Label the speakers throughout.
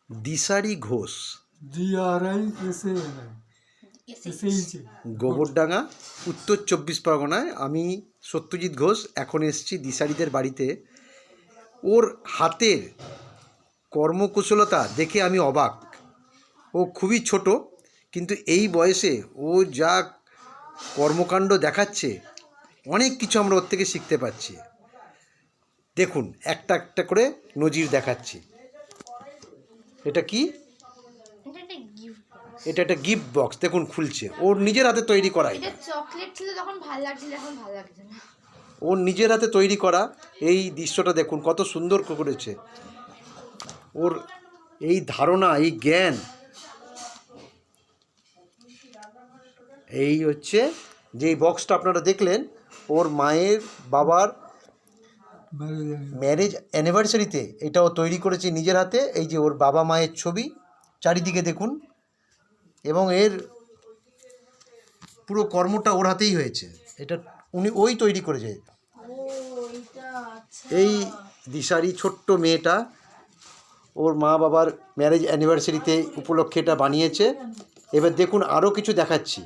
Speaker 1: দিশারি ঘোষ, গোবরডাঙ্গা, উত্তর 24 পরগনায়। আমি সত্যজিৎ ঘোষ এখন এসেছি দিশারিদের বাড়িতে। ওর হাতের কর্মকুশলতা দেখে আমি অবাক। ও খুবই ছোট, কিন্তু এই বয়সে ও যা কর্মকাণ্ড দেখাচ্ছে, অনেক কিছু আমরা ওর থেকে শিখতে পারছি। দেখুন, একটা একটা করে নজির দেখাচ্ছি। এটা কি? এটা একটা গিফট বক্স। দেখুন খুলছে, ওর নিজের হাতে তৈরি করা।
Speaker 2: এটা চকলেট ছিল তখন ভালো লাগছিল, এখন ভালো লাগছে না।
Speaker 1: ওর নিজের হাতে তৈরি করা এই দৃশ্যটা দেখুন কত সুন্দর করেছে। ওর এই ধারণা, এই জ্ঞান, এই হচ্ছে যে বক্সটা আপনারা দেখলেন ওর মায়ের বাবার ম্যারেজ অ্যানিভার্সারিতে এটাও তৈরি করেছে নিজের হাতে। এই যে ওর বাবা মায়ের ছবি চারিদিকে দেখুন, এবং এর পুরো কর্মটা ওর হাতেই হয়েছে। এটা উনি ওই তৈরি করেছে। এই দিশারি ছোট্ট মেয়েটা ওর মা বাবার ম্যারেজ অ্যানিভার্সারিতে উপলক্ষে এটা বানিয়েছে। এবার দেখুন আরও কিছু দেখাচ্ছি,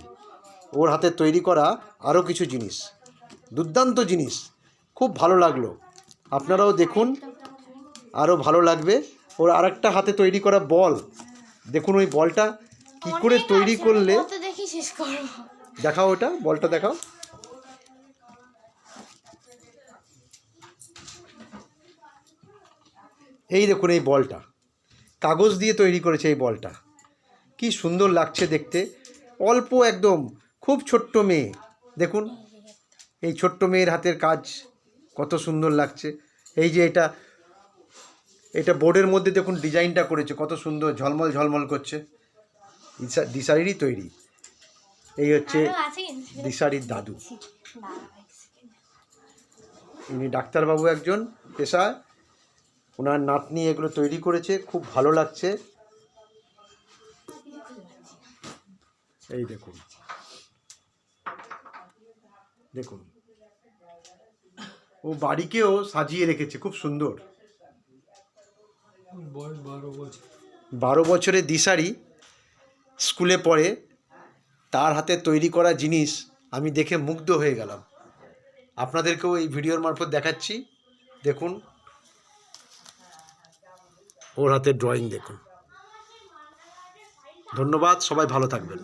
Speaker 1: ওর হাতে তৈরি করা আরও কিছু জিনিস, দুর্দান্ত জিনিস, খুব ভালো লাগলো। আপনারাও দেখুন, আরও ভালো লাগবে। ওর আরেকটা হাতে তৈরি করা বল, দেখুন ওই বলটা কি করে তৈরি করলে। দেখাও, ওটা বলটা দেখাও। এই দেখুন এই বলটা কাগজ দিয়ে তৈরি করেছে। এই বলটা কি সুন্দর লাগছে দেখতে, অল্প একদম, খুব ছোট্ট মেয়ে। দেখুন এই ছোট্ট মেয়ের হাতের কাজ কত সুন্দর লাগছে। এই যে এটা বোর্ডের মধ্যে দেখুন ডিজাইনটা করেছে, কত সুন্দর ঝলমল ঝলমল করছে। দিশারিরই তৈরি। এই হচ্ছে দিশারির দাদু, ইনি ডাক্তারবাবু একজন পেশায়। ওনার নাতনি এগুলো তৈরি করেছে, খুব ভালো লাগছে। এই দেখুন, দেখুন ও বাড়িকেও সাজিয়ে রেখেছে খুব সুন্দর। 12 বছরের দিশারি স্কুলে পড়ে, তার হাতে তৈরি করা জিনিস আমি দেখে মুগ্ধ হয়ে গেলাম। আপনাদেরকেও এই ভিডিওর মারফত দেখাচ্ছি। দেখুন ওর হাতে ড্রয়িং দেখুন। ধন্যবাদ, সবাই ভালো থাকবেন।